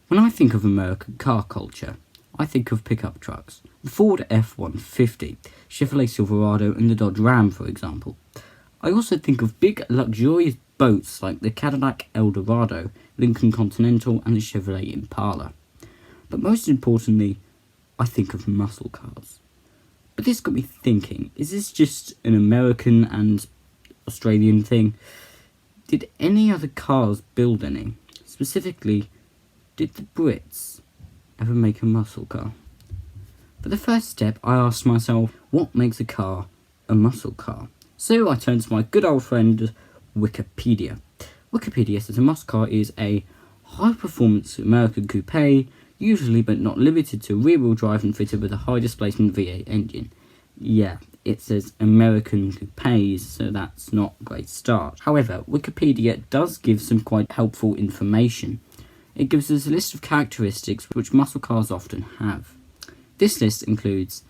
When I think of American car culture, I think of pickup trucks. The Ford F-150, Chevrolet Silverado and the Dodge Ram, for example. I also think of big, luxurious boats like the Cadillac Eldorado, Lincoln Continental and the Chevrolet Impala. But most importantly, I think of muscle cars. But this got me thinking, is this just an American and Australian thing? Did any other cars build any? Specifically, did the Brits ever make a muscle car? For the first step, I asked myself, what makes a car a muscle car? So I turned to my good old friend Wikipedia. Wikipedia says a muscle car is a high-performance American coupe, usually but not limited to rear-wheel drive and fitted with a high-displacement V8 engine. Yeah, it says American coupes, so that's not a great start. However, Wikipedia does give some quite helpful information. It gives us a list of characteristics which muscle cars often have. This list includes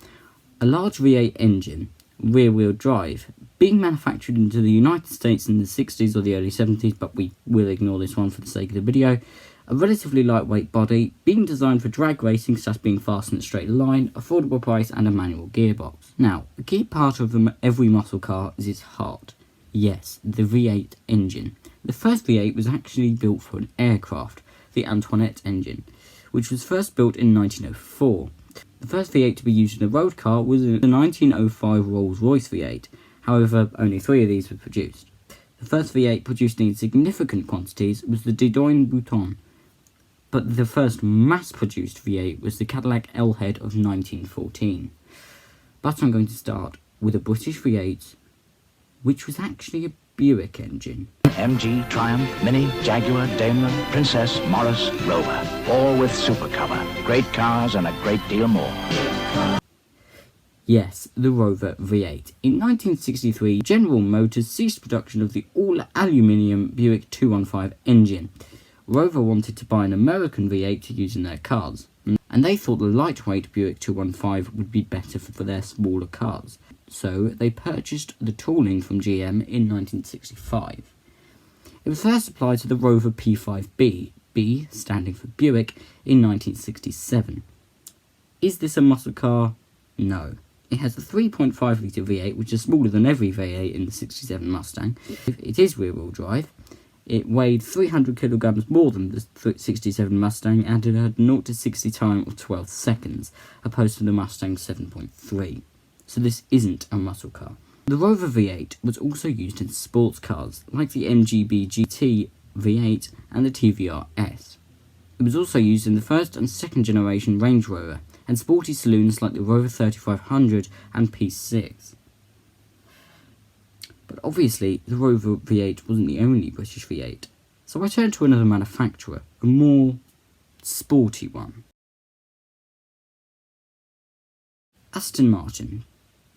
a large V8 engine, rear-wheel drive, being manufactured into the United States in the 60s or the early 70s, but we will ignore this one for the sake of the video. A relatively lightweight body, being designed for drag racing, such being fast in a straight line, affordable price and a manual gearbox. Now, a key part of every muscle car is its heart. Yes, the V8 engine. The first V8 was actually built for an aircraft, the Antoinette engine, which was first built in 1904. The first V8 to be used in a road car was the 1905 Rolls-Royce V8, however only 3 of these were produced. The first V8 produced in significant quantities was the Didon Bouton, but the first mass-produced V8 was the Cadillac L-Head of 1914. But I'm going to start with a British V8, which was actually a Buick engine. MG, Triumph, Mini, Jaguar, Daimler, Princess, Morris, Rover. All with super cover. Great cars and a great deal more. Yes, the Rover V8. In 1963, General Motors ceased production of the all-aluminium Buick 215 engine. Rover wanted to buy an American V8 to use in their cars, and they thought the lightweight Buick 215 would be better for their smaller cars. So they purchased the tooling from GM in 1965. It was first applied to the Rover P5B, B standing for Buick, in 1967. Is this a muscle car? No. It has a 3.5 litre V8, which is smaller than every V8 in the 67 Mustang. It is rear-wheel drive. It weighed 300 kilograms more than the 67 Mustang, and it had 0 to 60 time of 12 seconds, opposed to the Mustang 7.3. So this isn't a muscle car. The Rover V8 was also used in sports cars, like the MGB GT V8 and the TVR-S. It was also used in the first and second generation Range Rover, and sporty saloons like the Rover 3500 and P6. But obviously, the Rover V8 wasn't the only British V8, so I turned to another manufacturer, a more sporty one. Aston Martin.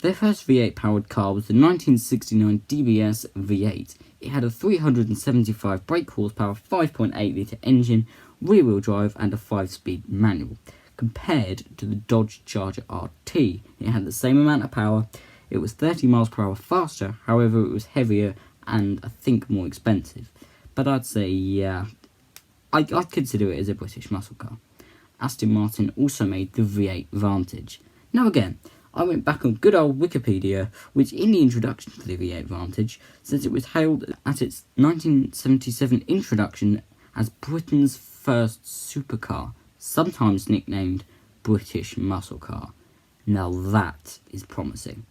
Their first V8 powered car was the 1969 DBS V8. It had a 375 brake horsepower, 5.8 litre engine, rear-wheel drive and a 5-speed manual. Compared to the Dodge Charger RT, it had the same amount of power. It was 30 miles per hour faster, however it was heavier and I think more expensive. But I'd say, yeah, I'd consider it as a British muscle car. Aston Martin also made the V8 Vantage. Now again, I went back on good old Wikipedia, which in the introduction to the V8 Vantage says it was hailed at its 1977 introduction as Britain's first supercar, sometimes nicknamed British muscle car. Now that is promising.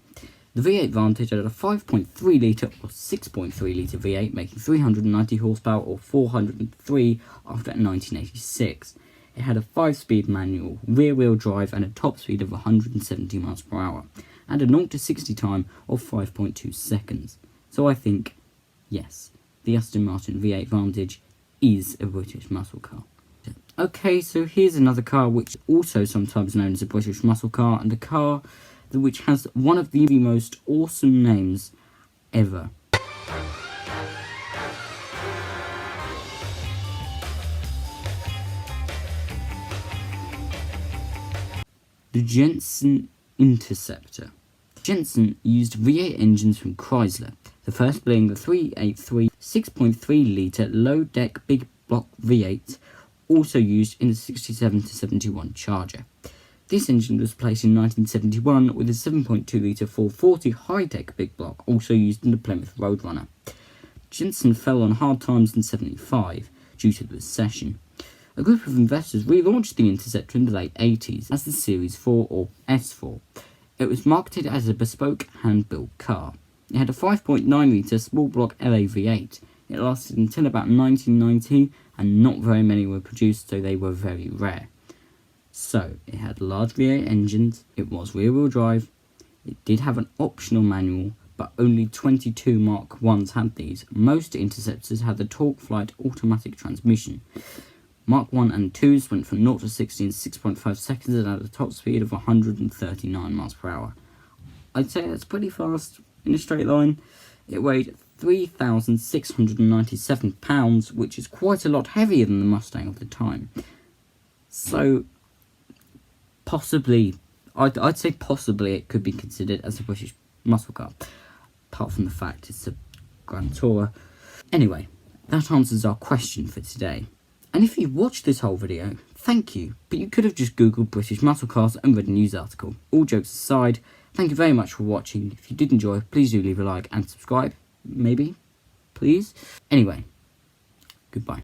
The V8 Vantage had a 5.3 litre or 6.3 litre V8 making 390 horsepower or 403 after 1986. It had a 5-speed manual, rear-wheel drive and a top speed of 170 miles per hour and a 0 to 60 time of 5.2 seconds. So I think, yes, the Aston Martin V8 Vantage is a British muscle car. Okay, so here's another car which is also sometimes known as a British muscle car, and the car which has one of the most awesome names ever. The Jensen Interceptor. Jensen used V8 engines from Chrysler, the first being the 383 6.3 litre low-deck big block V8, also used in the 67 to 71 Charger. This engine was placed in 1971 with a 7.2 litre 440 high-tech big block, also used in the Plymouth Roadrunner. Jensen fell on hard times in 75 due to the recession. A group of investors relaunched the Interceptor in the late 80s as the Series 4 or S4. It was marketed as a bespoke hand-built car. It had a 5.9 litre small block LA V8. It lasted until about 1990 and not very many were produced, so they were very rare. So, it had large V8 engines, it was rear-wheel drive, it did have an optional manual, but only 22 Mark 1s had these. Most Interceptors had the Torque Flight automatic transmission. Mark 1 and 2s went from 0 to 60 in 6.5 seconds and had a top speed of 139 miles per hour. I'd say that's pretty fast in a straight line. It weighed 3,697 pounds, which is quite a lot heavier than the Mustang of the time. So, possibly, I'd say possibly it could be considered as a British muscle car, apart from the fact it's a Grand Tourer. Anyway, that answers our question for today. And if you watched this whole video, thank you, but you could have just googled British muscle cars and read a news article. All jokes aside, thank you very much for watching. If you did enjoy, please do leave a like and subscribe. Maybe? Please? Anyway, goodbye.